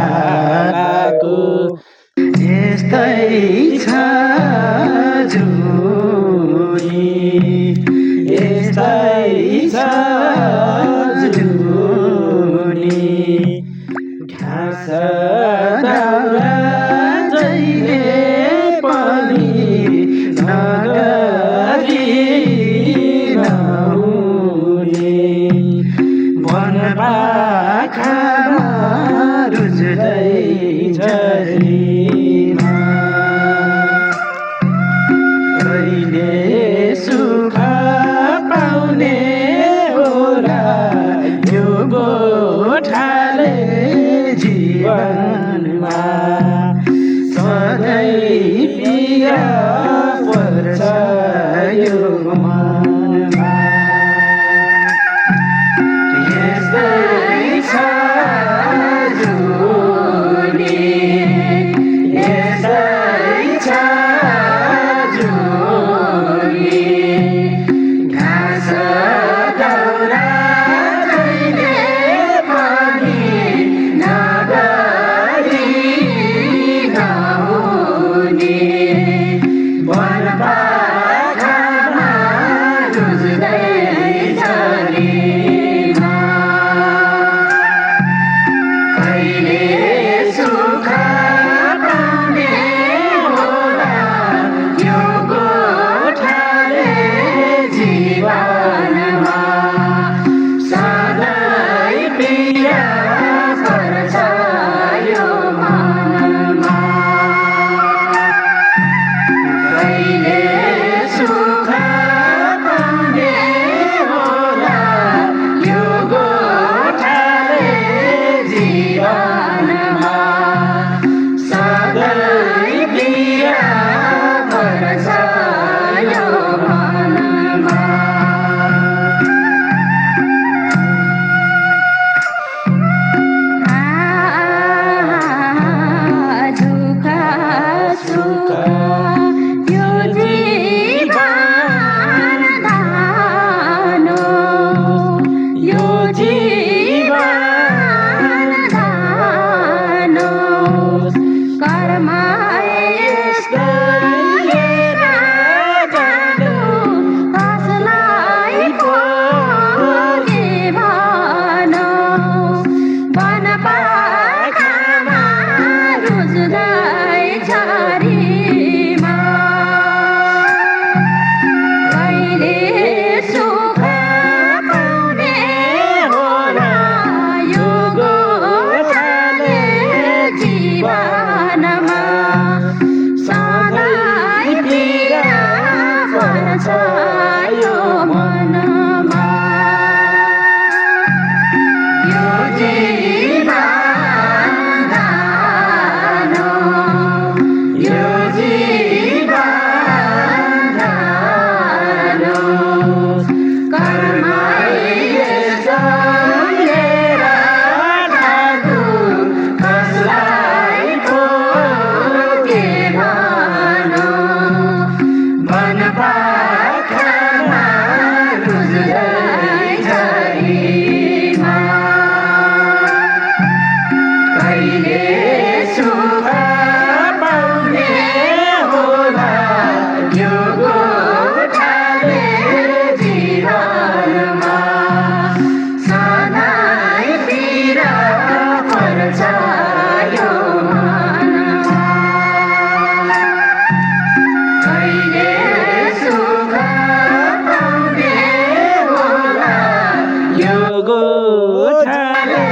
गोठालाको यस्तै छ जुनी यस्तै छ जुनी घाँस दाउरा जहिले पनि नगरी नहुने वन पाखामा रुच्दै झरीमा कहिले सुख पाउने होला यो गोठाले जीवनमा सधैँ पीडा पर्छ यो मनमा यस्तै छ जुनी यस्तै छ जुनी घाँस दाउरा जहिले पनि नगरी नहुने वन पाखामा रुच्दै झरीमा कहिले सुख पाउने होला यो गोठाले जीवनमा सधैँ पीडा पर्छ यो मनमा कहिले सुख पाउने होला यो गोठाले जीवनमा सधैँ पीडा पर्छ यो मनमा दुःख सुख यो जीवन दानो यो जीवन दानो कर्म यस्तै लिएर जानु कसलाई पो के भनौ वन पाखामा रुच्दै झरीमा कहिले सुख पाउने होला यो गोठाले जीवनमा सधैँ पीडा पर्छ यो मनमा यो जीवन दानो यो जीवन दानो कर्म यस्तो लिएर जानु कसलाई पो के भनौ वन पाखामा रुच्दै झरीमा कहिले सुख पाउने होला यो गोठाले जीवनमा सधैँ पीडा पर्छ यो मनमा कहिले सुख पाउने होला यो गोठाले